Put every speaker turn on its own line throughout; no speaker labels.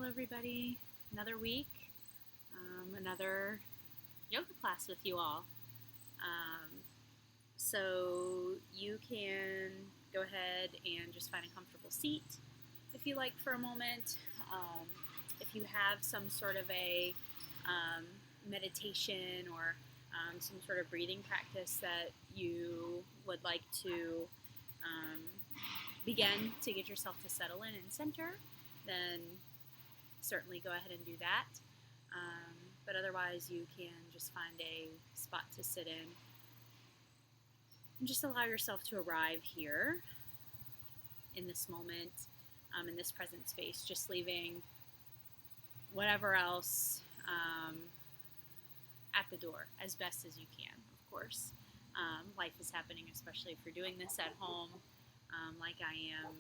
Hello everybody, another week, another yoga class with you all. So you can go ahead and just find a comfortable seat if you like for a moment. If you have some sort of a meditation or some sort of breathing practice that you would like to begin to get yourself to settle in and center, then certainly go ahead and do that. But otherwise, you can just find a spot to sit in and just allow yourself to arrive here in this moment, in this present space, just leaving whatever else at the door as best as you can, of course. Life is happening, especially if you're doing this at home, like I am.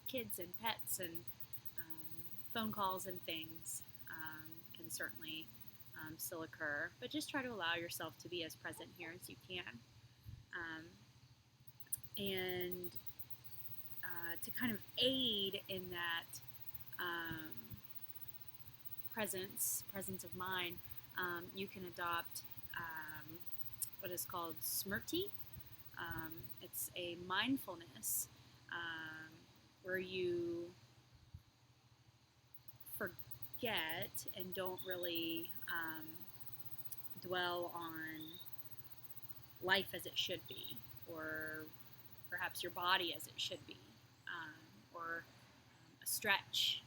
Kids and pets and phone calls and things can certainly still occur, but just try to allow yourself to be as present here as you can. And to kind of aid in that presence of mind, you can adopt what is called smrti. It's a mindfulness where you forget and don't really dwell on life as it should be, or perhaps your body as it should be, or a stretch,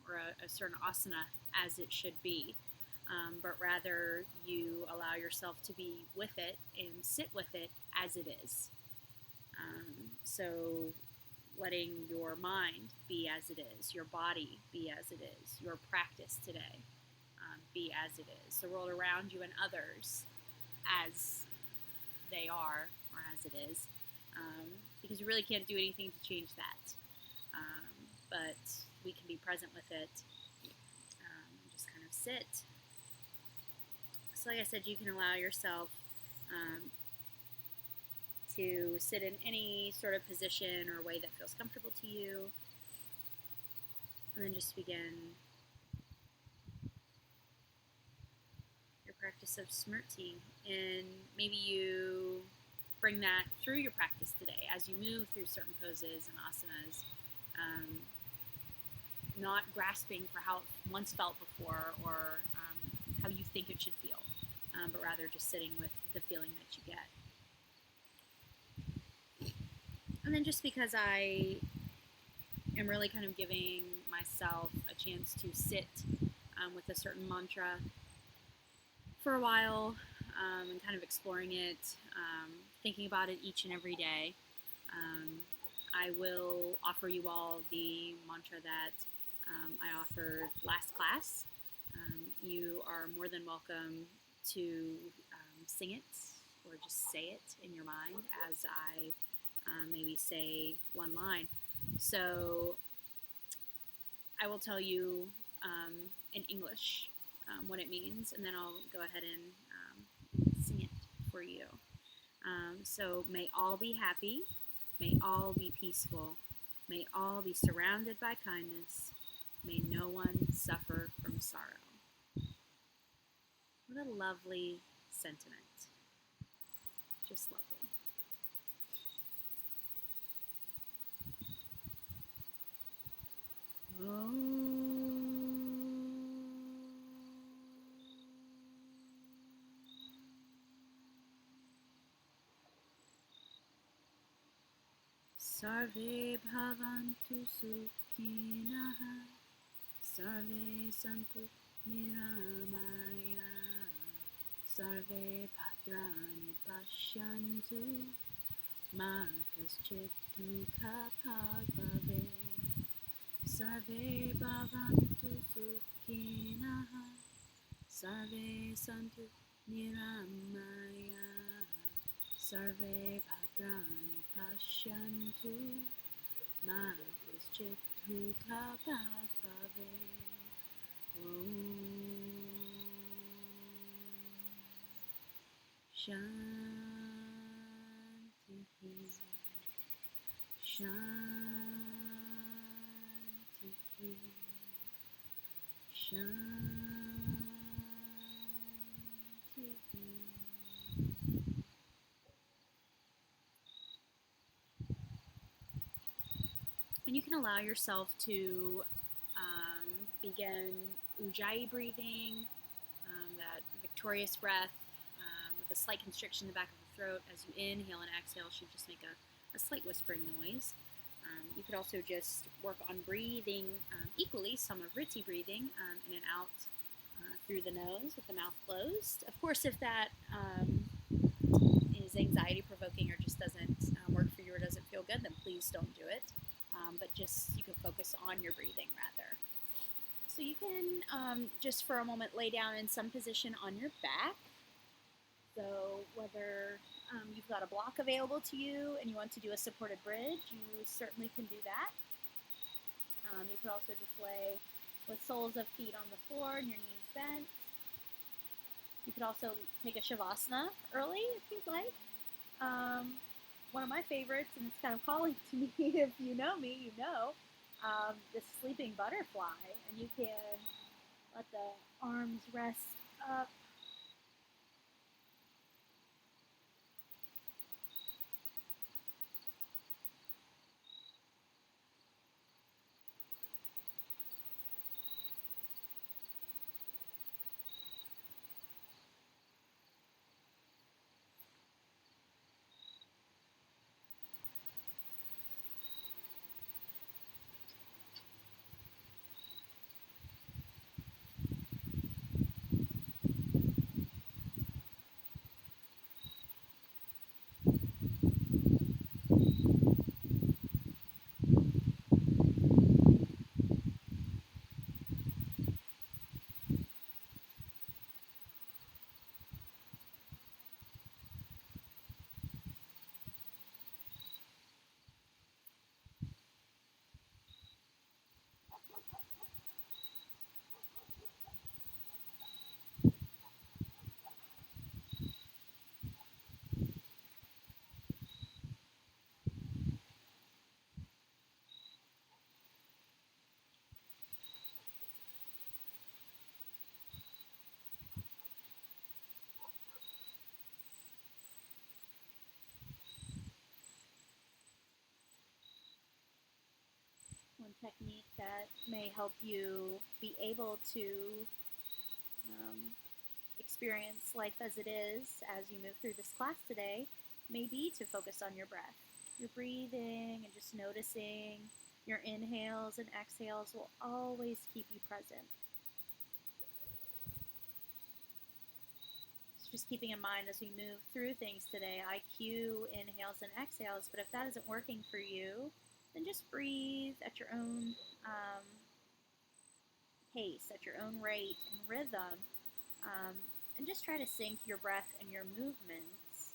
or a certain asana as it should be, but rather you allow yourself to be with it and sit with it as it is. So letting your mind be as it is, your body be as it is, your practice today be as it is, the world around you and others as they are or as it is, because you really can't do anything to change that, but we can be present with it and just kind of sit. So like I said, you can allow yourself to sit in any sort of position or way that feels comfortable to you, and then just begin your practice of smrti. And maybe you bring that through your practice today as you move through certain poses and asanas, not grasping for how it once felt before or how you think it should feel, but rather just sitting with the feeling that you get. And then just because I am really kind of giving myself a chance to sit with a certain mantra for a while, and kind of exploring it, thinking about it each and every day, I will offer you all the mantra that I offered last class. You are more than welcome to sing it or just say it in your mind as I maybe say one line. So I will tell you in English what it means, and then I'll go ahead and sing it for you. So may all be happy, may all be peaceful, may all be surrounded by kindness, may no one suffer from sorrow. What a lovely sentiment. Just lovely. Sarve bhavantu sukhinah, sarve santu niramaya, sarve bhadrani pashyantu, ma kaschit dukha bhave. Sarve bhavantu sukhinah, sarve santu niramaya, sarve bhadrani pashyantu, ma kaschit dukha bhave. Om Shanti Shanti And you can allow yourself to begin ujjayi breathing, that victorious breath with a slight constriction in the back of the throat. As you inhale and exhale, should just make a slight whispering noise. You could also just work on breathing equally, Samarvriti breathing, in and out through the nose with the mouth closed. Of course, if that is anxiety provoking or just doesn't work for you or doesn't feel good, then please don't do it. But just you can focus on your breathing rather. So you can just for a moment lay down in some position on your back. So whether you've got a block available to you and you want to do a supported bridge, you certainly can do that. You could also just lay with soles of feet on the floor and your knees bent. You could also take a shavasana early if you'd like. One of my favorites, and it's kind of calling to me, if you know me, you know, the sleeping butterfly. And you can let the arms rest up. One technique that may help you be able to experience life as it is as you move through this class today may be to focus on your breath. Your breathing and just noticing your inhales and exhales will always keep you present. So just keeping in mind as we move through things today, I cue inhales and exhales, but if that isn't working for you, then just breathe at your own pace, at your own rate and rhythm, and just try to sync your breath and your movements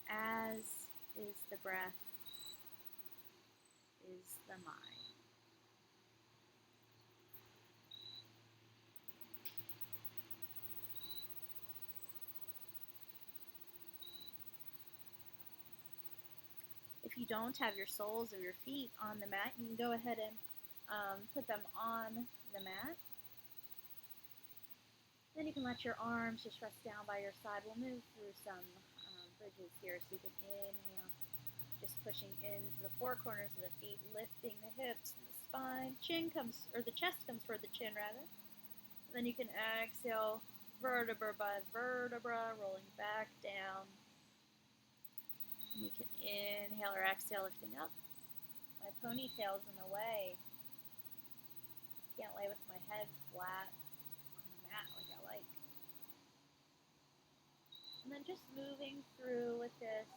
as is the breath, is the mind. If you don't have your soles of your feet on the mat, you can go ahead and put them on the mat. Then you can let your arms just rest down by your side. We'll move through some bridges here, so you can inhale, just pushing into the four corners of the feet, lifting the hips and the spine. The chest comes toward the chin rather. And then you can exhale, vertebra by vertebra, rolling back down. And you can inhale or exhale, lifting up. My ponytail's in the way. Can't lay with my head flat on the mat like I like. And then just moving through with this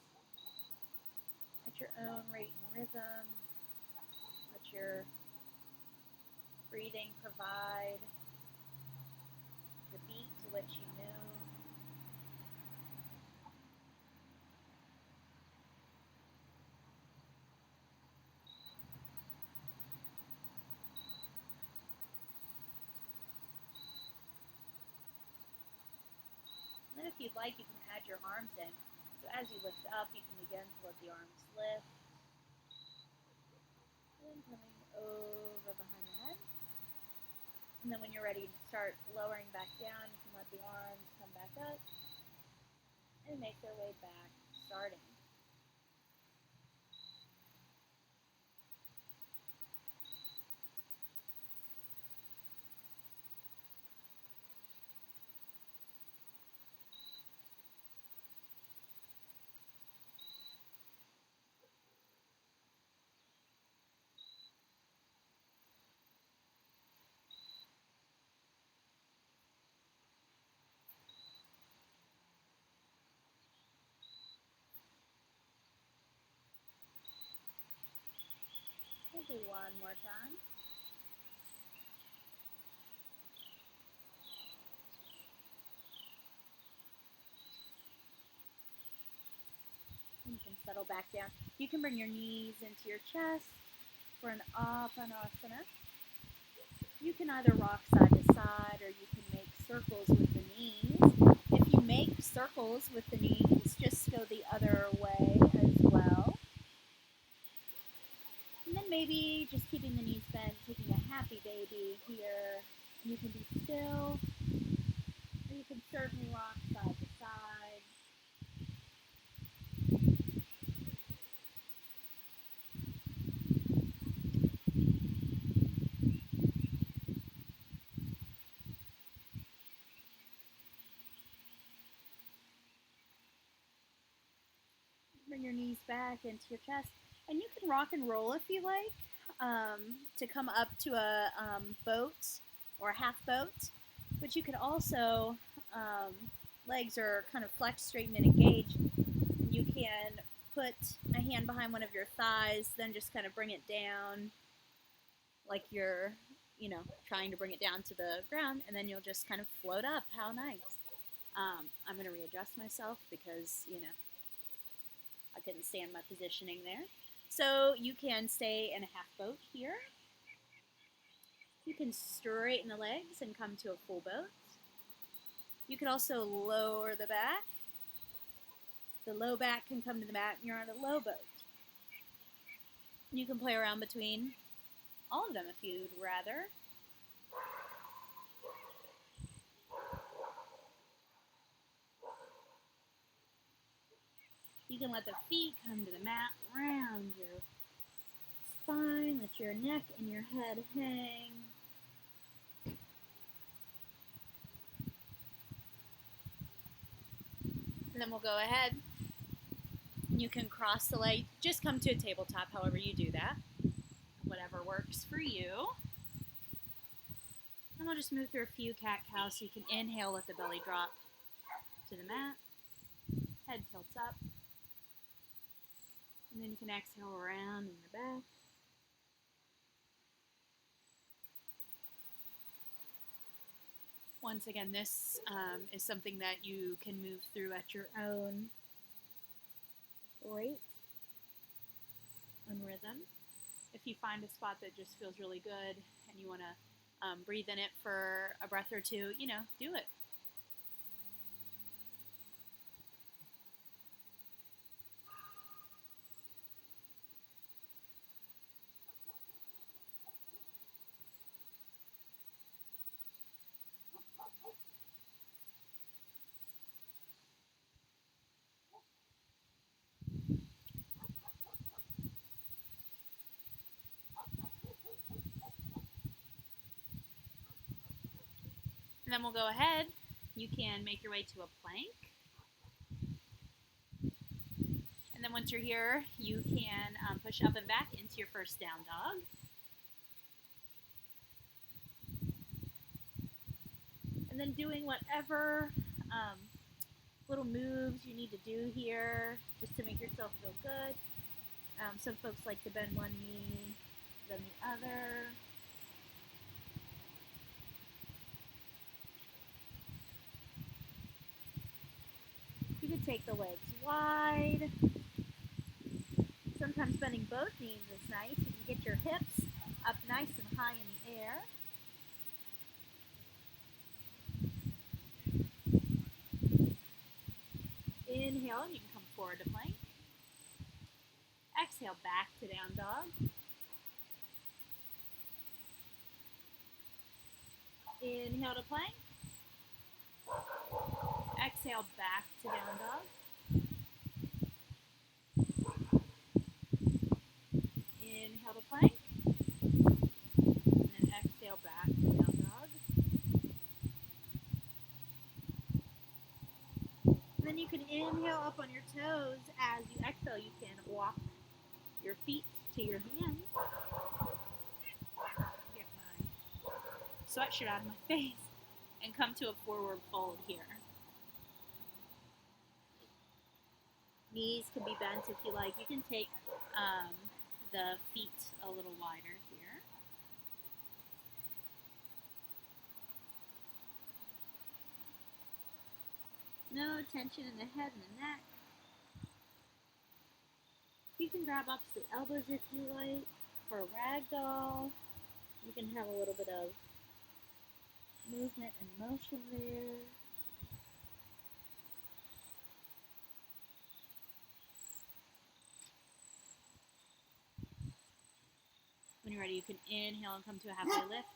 at your own rate and rhythm. Let your breathing provide the beat to which you move. And then if you'd like, you can add your arms in. So as you lift up, you can begin to let the arms lift. And then coming over behind the head. And then when you're ready to start lowering back down, you can let the arms come back up and make their way back, starting. We'll do one more time. And you can settle back down. You can bring your knees into your chest for an Apanasana. You can either rock side to side or you can make circles with the knees. If you make circles with the knees, just go the other way as well. And then maybe just keeping the knees bent, taking a happy baby here. You can be still, or you can certainly rock side to side. Bring your knees back into your chest. And you can rock and roll if you like, to come up to a boat or a half boat. But you could also, legs are kind of flexed, straightened, and engaged. You can put a hand behind one of your thighs, then just kind of bring it down like you're, trying to bring it down to the ground, and then you'll just kind of float up. How nice. I'm going to readjust myself because, I couldn't stand my positioning there. So you can stay in a half boat here. You can straighten the legs and come to a full boat. You can also lower the back. The low back can come to the mat and you're on a low boat. You can play around between all of them if you'd rather. You can let the feet come to the mat, round your spine, let your neck and your head hang. And then we'll go ahead. You can cross the leg, just come to a tabletop, however you do that. Whatever works for you. And we'll just move through a few cat-cows so you can inhale, let the belly drop to the mat. Head tilts up. And then you can exhale around in your back. Once again, this is something that you can move through at your own rate and rhythm. If you find a spot that just feels really good and you want to breathe in it for a breath or two, do it. And then we'll go ahead. You can make your way to a plank. And then once you're here, you can push up and back into your first down dog. And then doing whatever little moves you need to do here just to make yourself feel good. Some folks like to bend one knee, then the other. You could take the legs wide. Sometimes bending both knees is nice. You can get your hips up nice and high in the air. Inhale, you can come forward to plank. Exhale, back to down dog. Inhale to plank. Exhale back to down dog. Inhale to plank. And then exhale back to down dog. And then you can inhale up on your toes. As you exhale, you can walk your feet to your hands. Get my sweatshirt out of my face. And come to a forward fold here. Knees can be bent if you like. You can take the feet a little wider here. No tension in the head and the neck. You can grab opposite elbows if you like. For a ragdoll, you can have a little bit of movement and motion there. When you're ready, you can inhale and come to a halfway lift.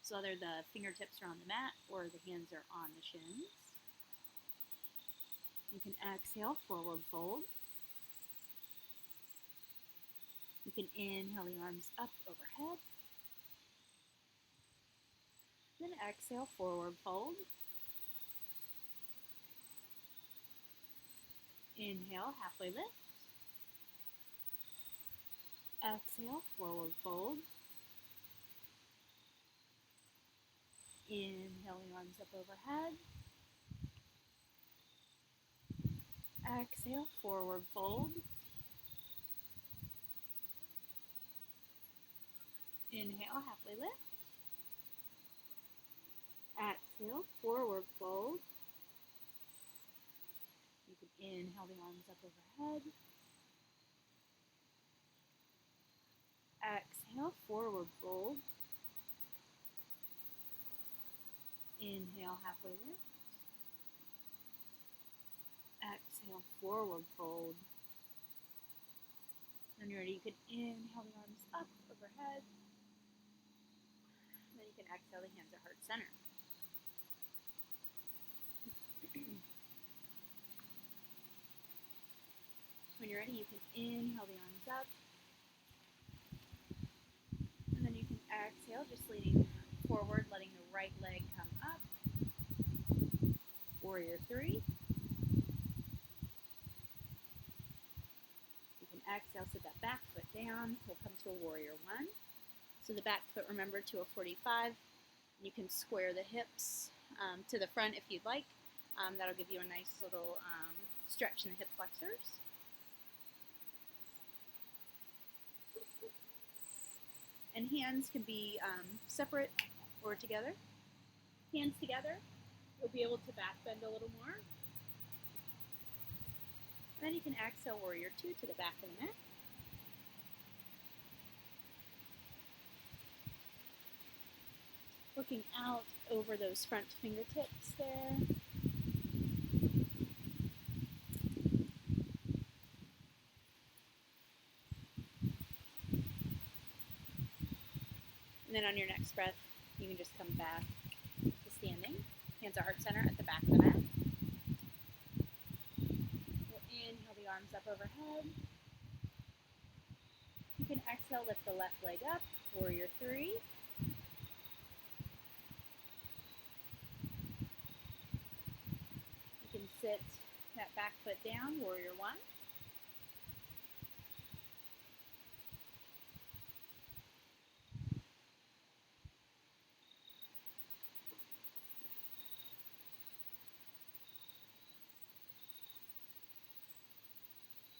So whether the fingertips are on the mat or the hands are on the shins. You can exhale, forward fold. You can inhale the arms up overhead. Then exhale, forward fold. Inhale, halfway lift. Exhale, forward fold. Inhale the arms up overhead. Exhale, forward fold. Inhale, halfway lift. Exhale, forward fold. You can inhale the arms up overhead. Exhale, forward fold. Inhale, halfway lift. Exhale, forward fold. When you're ready, you can inhale the arms up overhead. And then you can exhale the hands at heart center. When you're ready, you can inhale the arms up. And then you can exhale, just leaning forward, letting the right leg come up. Warrior 3. You can exhale, sit that back foot down. We'll come to a warrior 1. So the back foot, remember, to a 45. You can square the hips to the front if you'd like. That'll give you a nice little stretch in the hip flexors. And hands can be separate or together. Hands together, you'll be able to back bend a little more. And then you can exhale warrior 2 to the back of the mat. Looking out over those front fingertips there. And then on your next breath, you can just come back to standing. Hands at heart center at the back of the mat. We'll inhale the arms up overhead. You can exhale, lift the left leg up, warrior 3. You can sit that back foot down, warrior 1.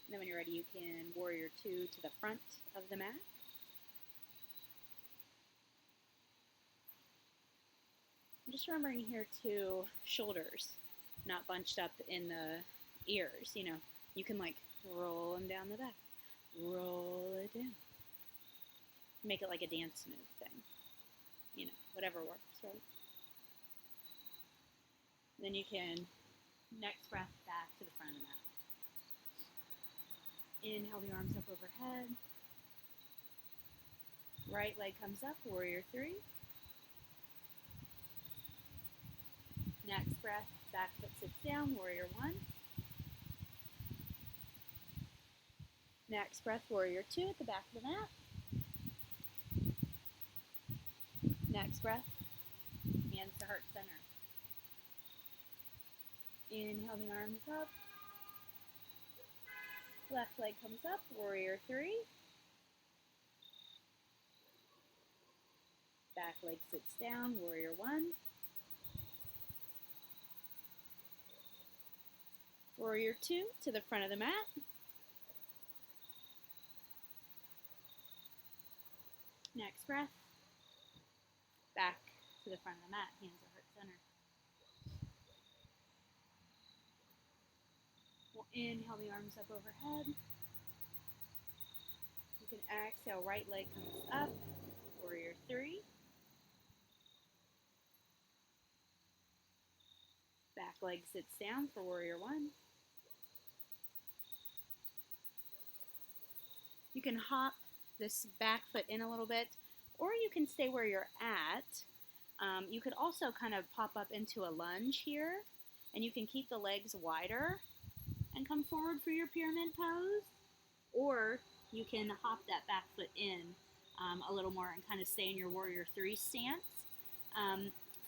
And then when you're ready, you can warrior 2 to the front of the mat. I'm just remembering here too, shoulders not bunched up in the ears. You know, you can like roll them down the back, roll it down. Make it like a dance move thing. You know, whatever works, right? Then you can, next breath, back to the front of the mat. Inhale the arms up overhead. Right leg comes up, warrior 3. Next breath, back foot sits down, warrior one. Next breath, warrior two at the back of the mat. Next breath, hands to heart center. Inhale the arms up. Left leg comes up, warrior three. Back leg sits down, warrior one. Warrior two to the front of the mat. Next breath, back to the front of the mat, hands at heart center. We'll inhale the arms up overhead. You can exhale, right leg comes up, warrior three. Back leg sits down for warrior one. You can hop this back foot in a little bit, or you can stay where you're at. You could also kind of pop up into a lunge here, and you can keep the legs wider and come forward for your pyramid pose, or you can hop that back foot in a little more and kind of stay in your warrior three stance.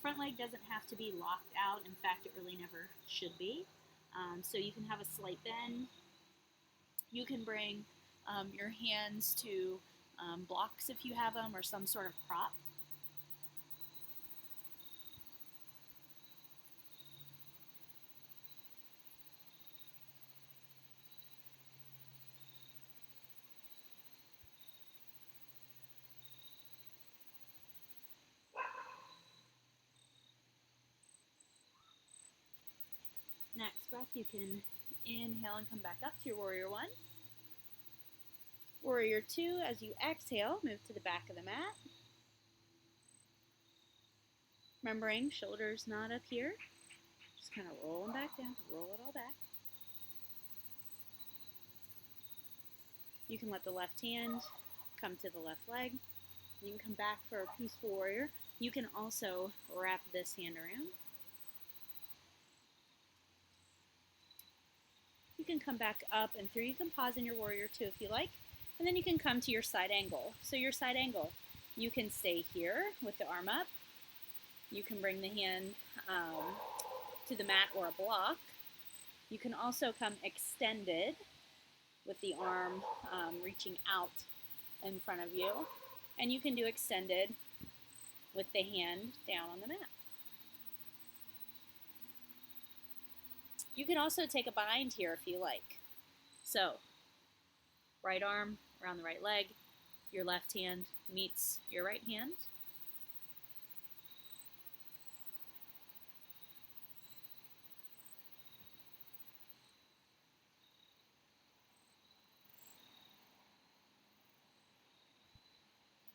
Front leg doesn't have to be locked out. In fact, it really never should be. So you can have a slight bend. You can bring your hands to blocks if you have them, or some sort of prop. Next breath, you can inhale and come back up to your warrior one. Warrior two, as you exhale, move to the back of the mat. Remembering, shoulders not up here. Just kind of roll them back down, roll it all back. You can let the left hand come to the left leg. You can come back for a peaceful warrior. You can also wrap this hand around. You can come back up and through. You can pause in your warrior two if you like. And then you can come to your side angle. So your side angle, you can stay here with the arm up. You can bring the hand to the mat or a block. You can also come extended with the arm reaching out in front of you. And you can do extended with the hand down on the mat. You can also take a bind here if you like. So, right arm around the right leg, your left hand meets your right hand.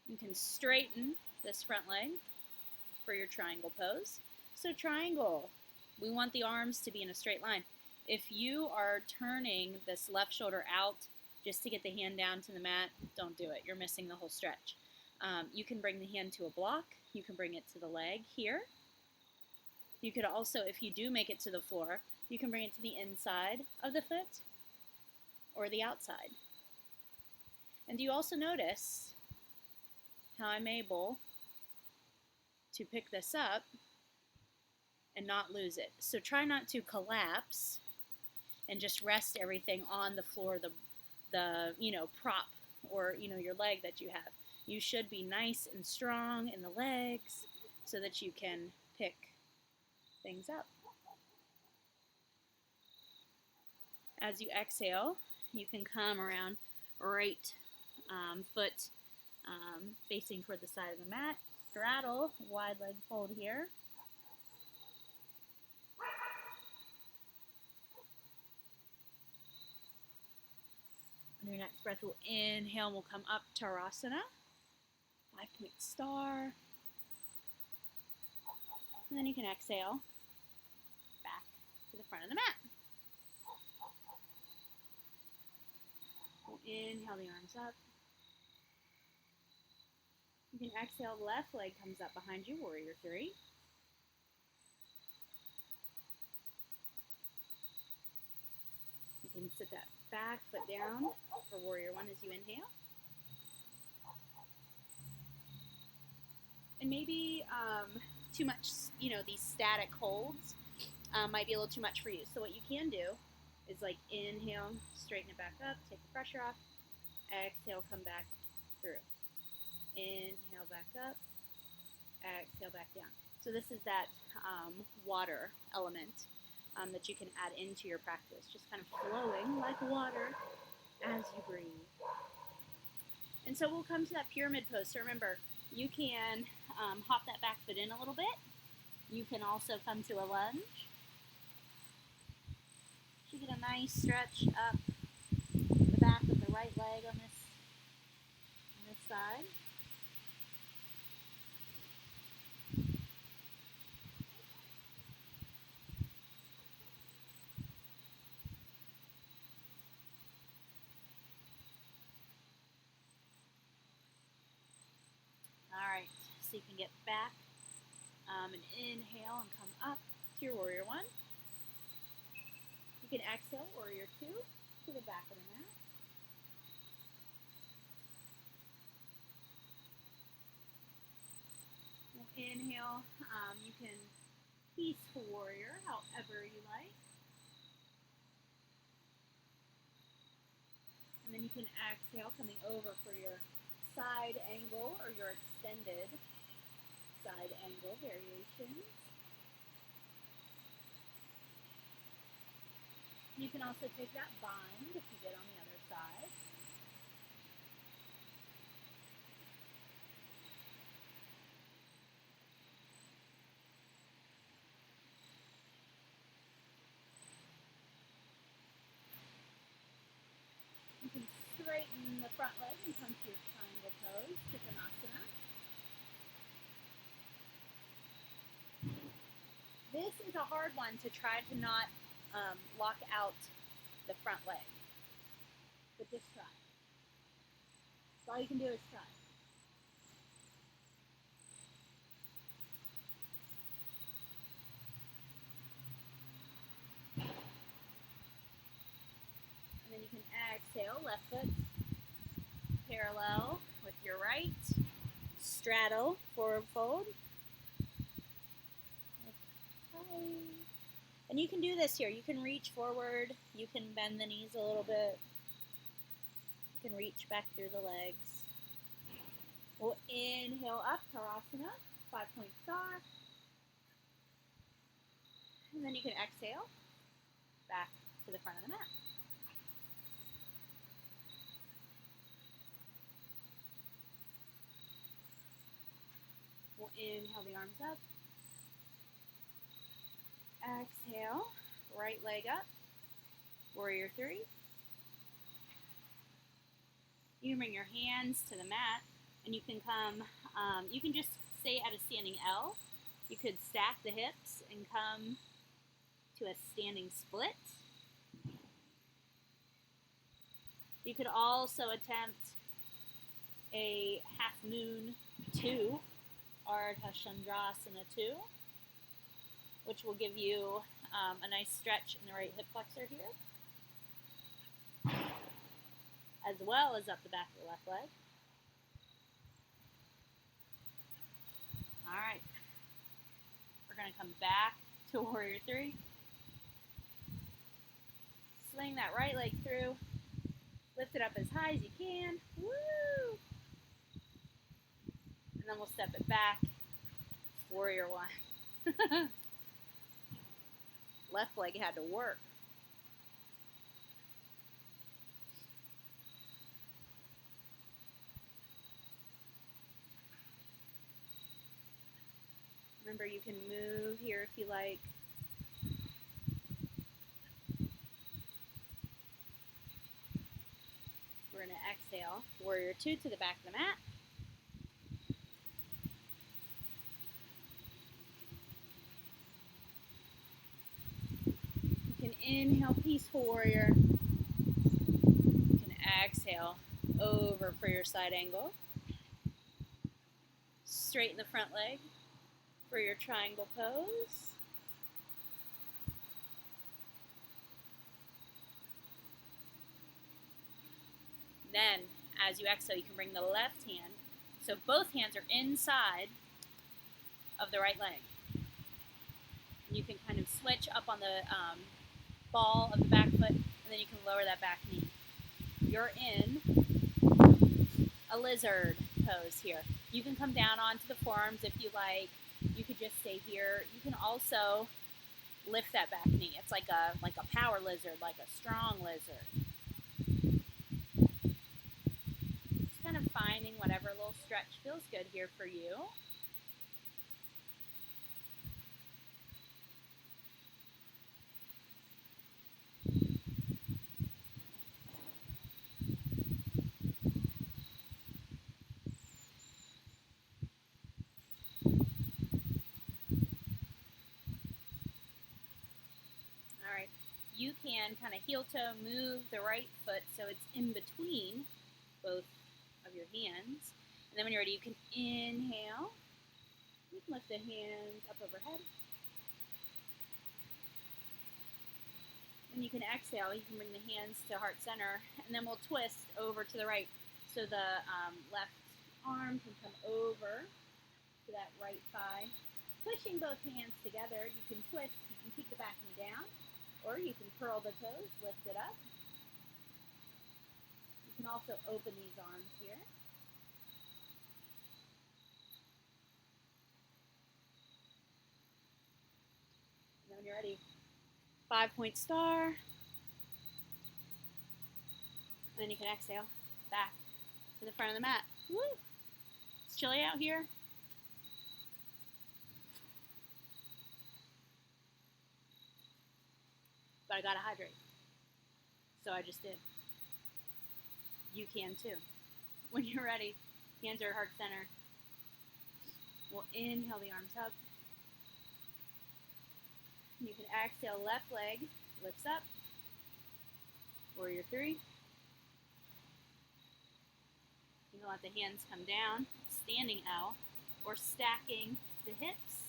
You can straighten this front leg for your triangle pose. So triangle, we want the arms to be in a straight line. If you are turning this left shoulder out just to get the hand down to the mat, don't do it. You're missing the whole stretch. You can bring the hand to a block. You can bring it to the leg here. You could also, if you do make it to the floor, you can bring it to the inside of the foot or the outside. And do you also notice how I'm able to pick this up and not lose it? So try not to collapse and just rest everything on the floor, the prop or your leg that you have. You should be nice and strong in the legs so that you can pick things up. As you exhale, you can come around right foot facing toward the side of the mat. Straddle, wide leg fold here. On your next breath, we'll inhale and we'll come up to Tarasana, 5-point star. And then you can exhale back to the front of the mat. We'll inhale the arms up. You can exhale, left leg comes up behind you, warrior three. can sit that back foot down for warrior one as you inhale. And maybe too much, these static holds might be a little too much for you. So what you can do is like inhale, straighten it back up, take the pressure off. Exhale, come back through. Inhale, back up. Exhale, back down. So this is that water element that you can add into your practice, just kind of flowing like water as you breathe. And so we'll come to that pyramid pose. So remember, you can hop that back foot in a little bit. You can also come to a lunge. You get a nice stretch up the back of the right leg on this side. Alright, so you can get back and inhale and come up to your warrior one. You can exhale, warrior two, to the back of the mat. We'll inhale, you can peaceful warrior, however you like. And then you can exhale, coming over for your side angle or your extended side angle variations. You can also take that bind if you did on the other side. You can straighten the front leg and come to your triangle pose, Vinyasa. This is a hard one to try to not lock out the front leg, but just try. So all you can do is try. And then you can exhale, left foot parallel with your right, straddle, forward fold. And you can do this here. You can reach forward. You can bend the knees a little bit. You can reach back through the legs. We'll inhale up, Tadasana, 5-point star. And then you can exhale back to the front of the mat. We'll inhale the arms up. Exhale, right leg up, warrior three. You can bring your hands to the mat and you can come, you can just stay at a standing L. You could stack the hips and come to a standing split. You could also attempt a half moon 2, Ardha Chandrasana 2. Which will give you a nice stretch in the right hip flexor here, as well as up the back of the left leg. All right, we're going to come back to warrior three. Swing that right leg through, lift it up as high as you can. Woo! And then we'll step it back, warrior one. Left leg had to work. Remember, you can move here if you like. We're going to exhale, warrior two to the back of the mat. Inhale, peaceful warrior. You can exhale over for your side angle. Straighten the front leg for your triangle pose. you exhale, you can bring the left hand, so both hands are inside of the right leg. And you can kind of switch up on the ball of the back foot, and then you can lower that back knee. You're in a lizard pose here. You can come down onto the forearms if you like. You could just stay here. You can also lift that back knee. It's like a power lizard, like a strong lizard. Just kind of finding whatever little stretch feels good here for you. You can kind of heel toe move the right foot so it's in between both of your hands. And then when you're ready, you can inhale. You can lift the hands up overhead. And you can exhale. You can bring the hands to heart center. And then we'll twist over to the right. So the left arm can come over to that right thigh. Pushing both hands together, you can twist. You can keep the back knee down. Or you can curl the toes, lift it up. You can also open these arms here. And then when you're ready, 5-point star. And then you can exhale back to the front of the mat. Woo! It's chilly out here. But I gotta hydrate. So I just did. You can too. When you're ready, hands are at heart center. We'll inhale the arms up. You can exhale, left leg lifts up. Warrior 3. You can let the hands come down, standing L, or stacking the hips.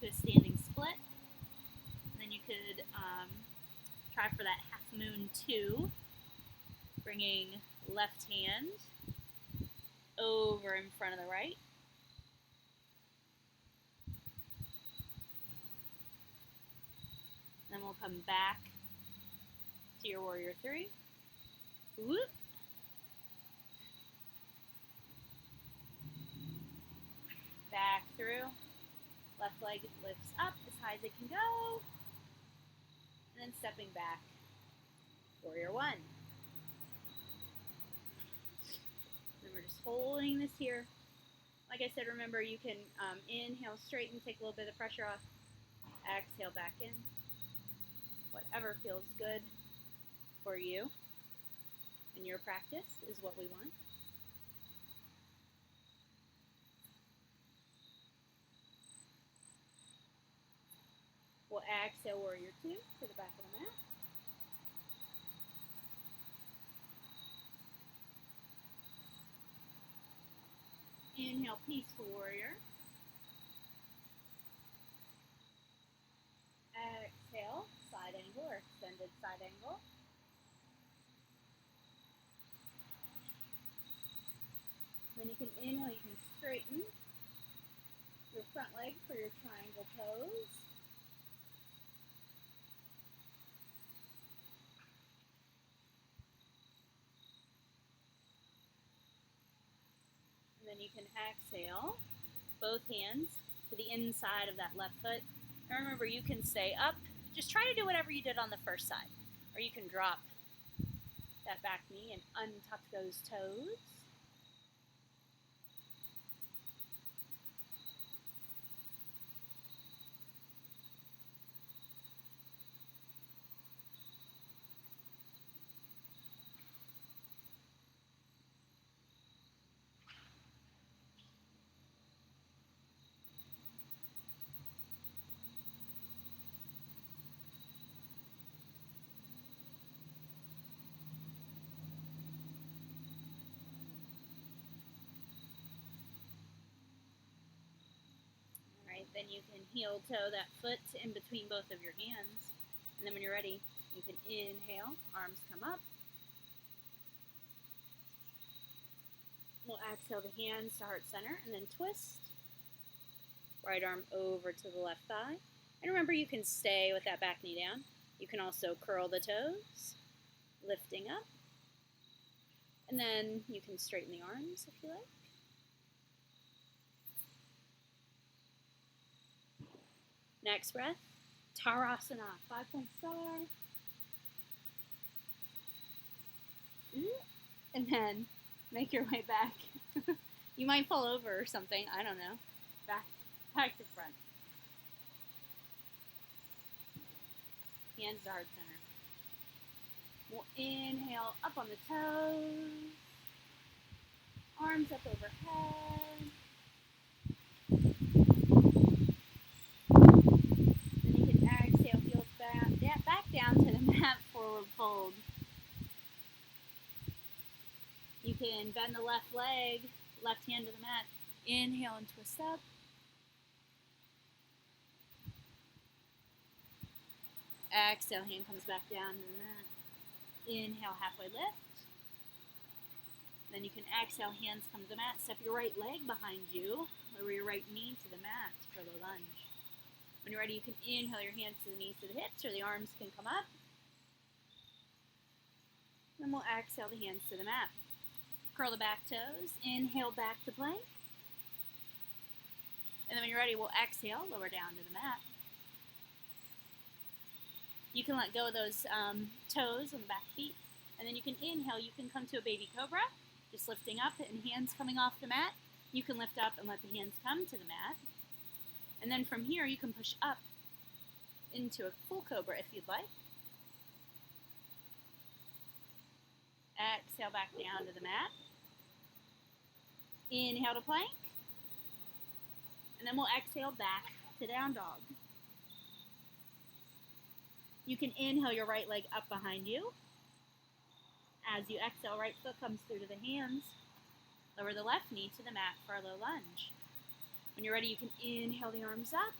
Do a standing split. Then you could try for that half moon 2, bringing left hand over in front of the right. Then we'll come back to your warrior 3. Whoop. Back through. Left leg lifts up as high as it can go. And then stepping back, warrior 1. Then we're just holding this here. Like I said, remember you can inhale, straighten, take a little bit of pressure off. Exhale back in. Whatever feels good for you and your practice is what we want. We'll exhale warrior 2 to the back of the mat. Inhale, peaceful warrior. Exhale, side angle or extended side angle. Then you can inhale, you can straighten your front leg for your triangle pose. And then you can exhale, both hands to the inside of that left foot. And remember, you can stay up. Just try to do whatever you did on the first side. Or you can drop that back knee and untuck those toes. Then you can heel toe that foot in between both of your hands. And then when you're ready, you can inhale, arms come up. We'll exhale the hands to heart center and then twist. Right arm over to the left thigh. And remember, you can stay with that back knee down. You can also curl the toes, lifting up. And then you can straighten the arms if you like. Next breath, Tarasana, 5-point star. And then make your way back. You might fall over or something, I don't know. Back to front. Hands to heart center. We'll inhale up on the toes. Arms up overhead. Then you can exhale, heels back down to the mat, forward fold. You can bend the left leg, left hand to the mat. Inhale and twist up. Exhale, hand comes back down to the mat. Inhale, halfway lift. Then you can exhale, hands come to the mat. Step your right leg behind you. Lower your right knee to the mat for the lunge. When you're ready, you can inhale your hands to the knees to the hips, or the arms can come up. Then we'll exhale the hands to the mat. Curl the back toes. Inhale, back to plank. And then when you're ready, we'll exhale, lower down to the mat. You can let go of those toes on the back feet. And then you can inhale, you can come to a baby cobra, just lifting up and hands coming off the mat. You can lift up and let the hands come to the mat. And then from here, you can push up into a full cobra if you'd like. Exhale back down to the mat. Inhale to plank. And then we'll exhale back to down dog. You can inhale your right leg up behind you. As you exhale, right foot comes through to the hands. Lower the left knee to the mat for a low lunge. When you're ready, you can inhale the arms up.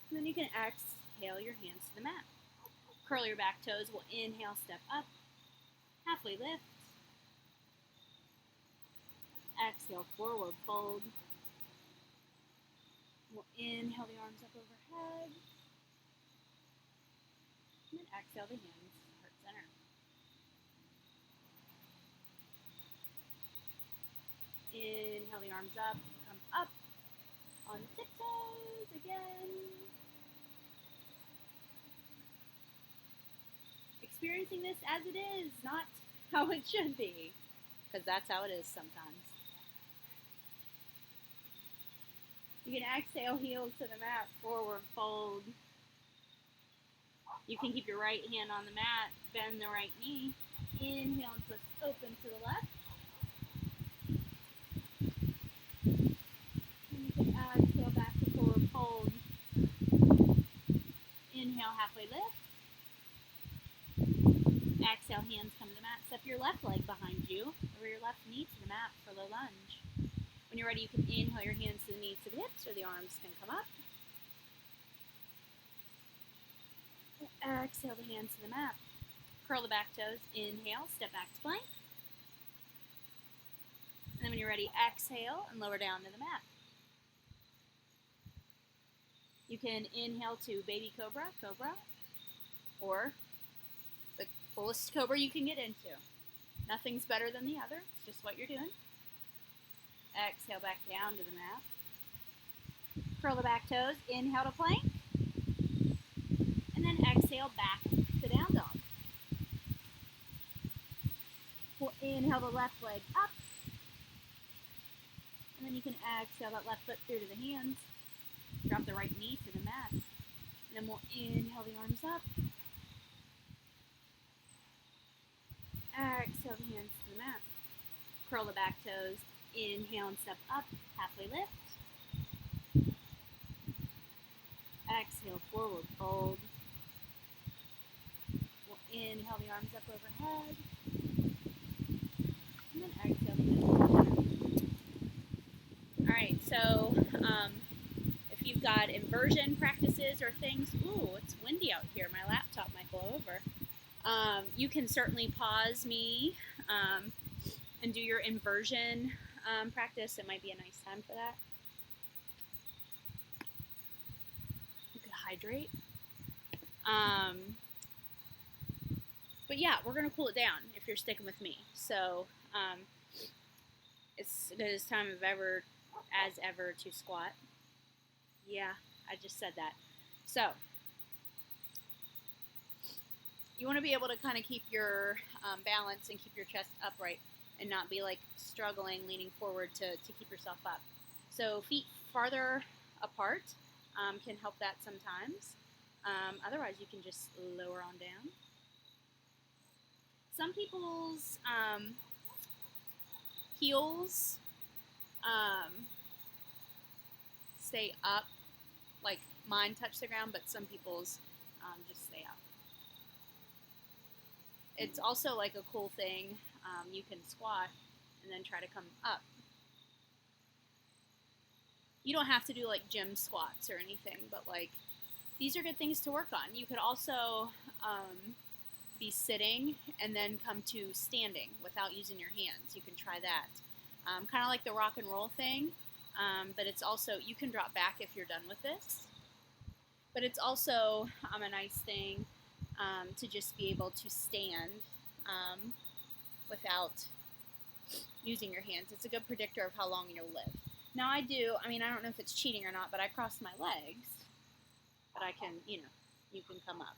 And then you can exhale your hands to the mat. Curl your back toes. We'll inhale, step up. Halfway lift. Exhale, forward fold. We'll inhale the arms up overhead. And then exhale the hands, heart center. Inhale the arms up, come up on tiptoes again. Experiencing this as it is, not how it should be, because that's how it is sometimes. You can exhale, heels to the mat, forward fold. You can keep your right hand on the mat, bend the right knee. Inhale and twist open to the left. And you can exhale back to forward fold. Inhale, halfway lift. Exhale, hands come to the mat. Step your left leg behind you, over your left knee to the mat for low lunge. When you're ready, you can inhale your hands to the knees to the hips, or the arms can come up. Exhale the hands to the mat. Curl the back toes. Inhale, step back to plank. And then when you're ready, exhale and lower down to the mat. You can inhale to baby cobra, or the fullest cobra you can get into. Nothing's better than the other. It's just what you're doing. Exhale back down to the mat. Curl the back toes. Inhale to plank. And then exhale back to down dog. We'll inhale the left leg up. And then you can exhale that left foot through to the hands. Drop the right knee to the mat. And then we'll inhale the arms up. Exhale the hands to the mat. Curl the back toes. Inhale and step up. Halfway lift. Exhale, forward fold. We'll inhale the arms up overhead. And then exhale the hands. All right, so if you've got inversion practices or things, ooh, it's windy out here. My laptop might blow over. You can certainly pause me and do your inversion practice, it might be a nice time for that. You could hydrate. But yeah, we're going to cool it down if you're sticking with me. So it's good as time as ever to squat. Yeah, I just said that. So you want to be able to kind of keep your balance and keep your chest upright and not be like struggling, leaning forward to keep yourself up. So feet farther apart can help that sometimes. Otherwise, you can just lower on down. Some people's heels stay up, like mine touch the ground, but some people's just stay up. It's also like a cool thing. You can squat and then try to come up. You don't have to do like gym squats or anything, but like these are good things to work on. You could also be sitting and then come to standing without using your hands. You can try that. Kind of like the rock and roll thing, but it's also, you can drop back if you're done with this. But it's also a nice thing to just be able to stand without using your hands. It's a good predictor of how long you'll live. Now I don't know if it's cheating or not, but I cross my legs, but I can, you can come up.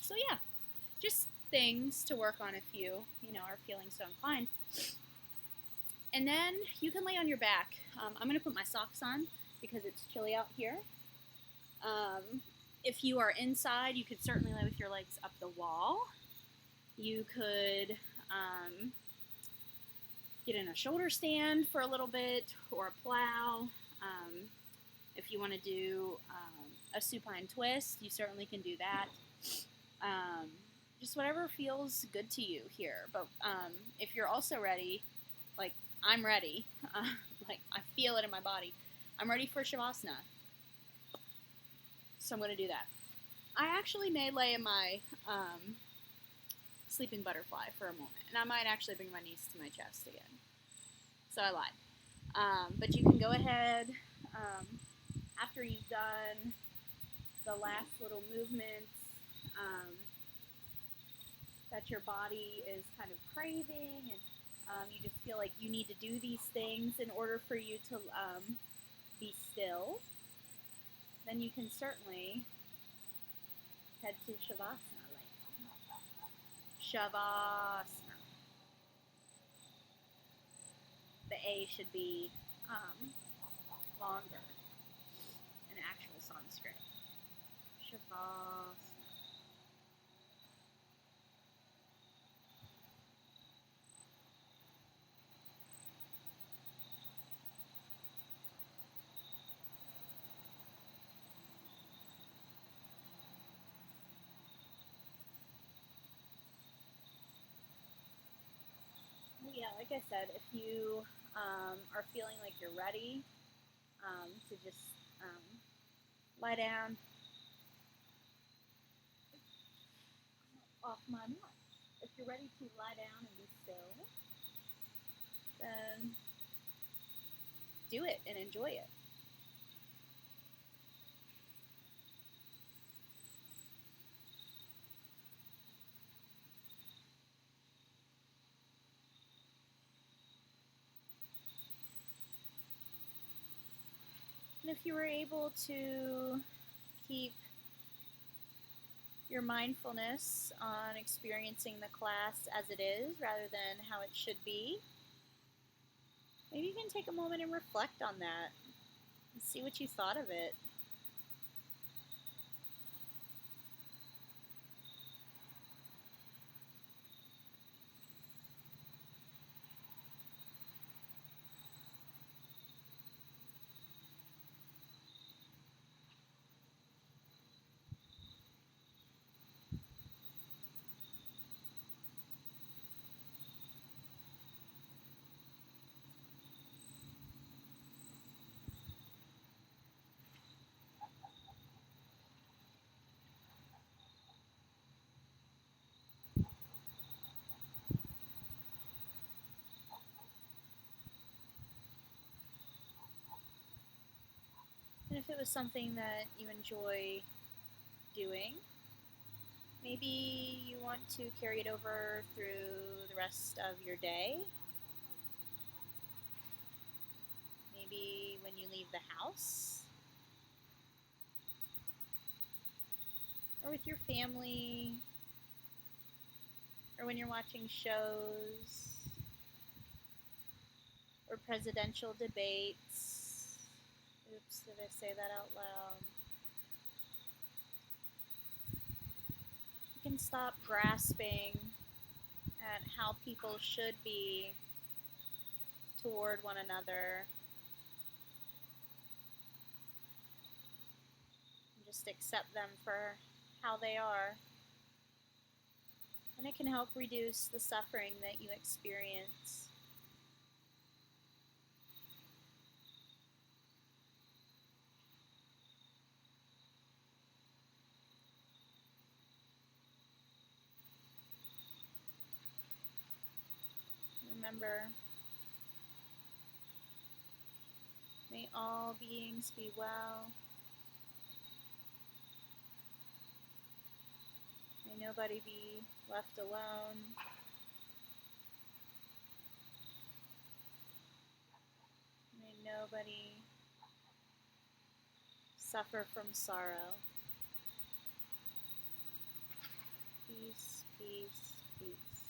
So yeah, just things to work on if you, are feeling so inclined. And then you can lay on your back. I'm going to put my socks on because it's chilly out here. If you are inside, you could certainly lay with your legs up the wall. You could get in a shoulder stand for a little bit or a plow. If you want to do a supine twist, you certainly can do that. Just whatever feels good to you here. But if you're also ready, like I'm ready, like I feel it in my body, I'm ready for Shavasana. So I'm going to do that. I actually may lay in my sleeping butterfly for a moment, and I might actually bring my knees to my chest again. So I lied. But you can go ahead after you've done the last little movements that your body is kind of craving, and you just feel like you need to do these things in order for you to be still. Then you can certainly head to Shavasana later. Shavasana. The A should be longer in actual Sanskrit. Shavasana. Yeah, like I said, if you are feeling like you're ready to just lie down off my mat. If you're ready to lie down and be still, then do it and enjoy it. And if you were able to keep your mindfulness on experiencing the class as it is rather than how it should be, maybe you can take a moment and reflect on that and see what you thought of it. if it was something that you enjoy doing, maybe you want to carry it over through the rest of your day. Maybe when you leave the house, or with your family, or when you're watching shows, or presidential debates. Oops, did I say that out loud? You can stop grasping at how people should be toward one another. And just accept them for how they are. And it can help reduce the suffering that you experience. Remember, may all beings be well. May nobody be left alone. May nobody suffer from sorrow. Peace, peace, peace.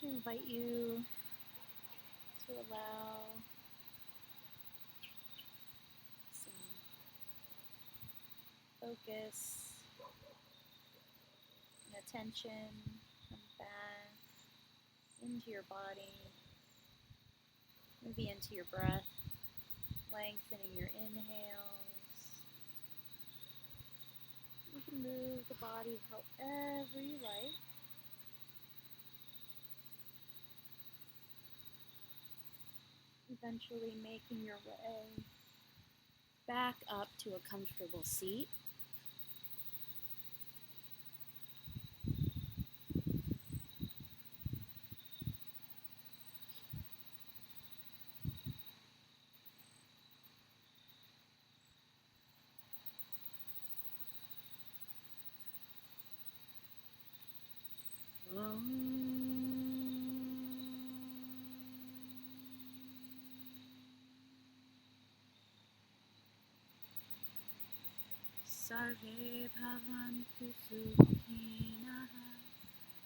I invite you to allow some focus attention come back into your body, maybe into your breath, lengthening your inhales. You can move the body however you like. Eventually making your way back up to a comfortable seat. Sarve bhavantu sukhinah,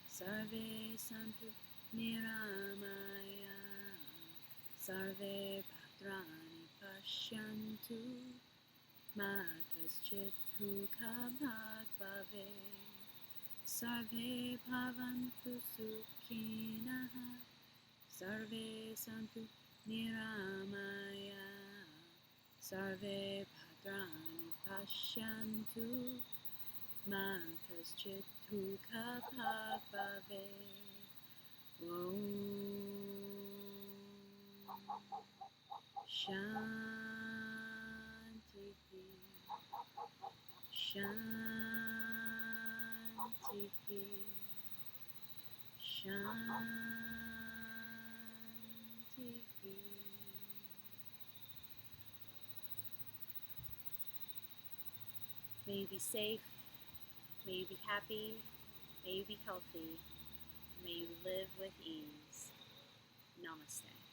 sarve santu niramaya, sarve bhadrani pashyantu, ma kaschit dukha bhag bhavet. Sarve bhavantu sukhinah, sarve santu niramaya, sarve bhadrani pashyantu, ma kaschit dukha bhag bhavet. Om Shanti Shanti Shanti. May you be safe, may you be happy, may you be healthy, may you live with ease. Namaste.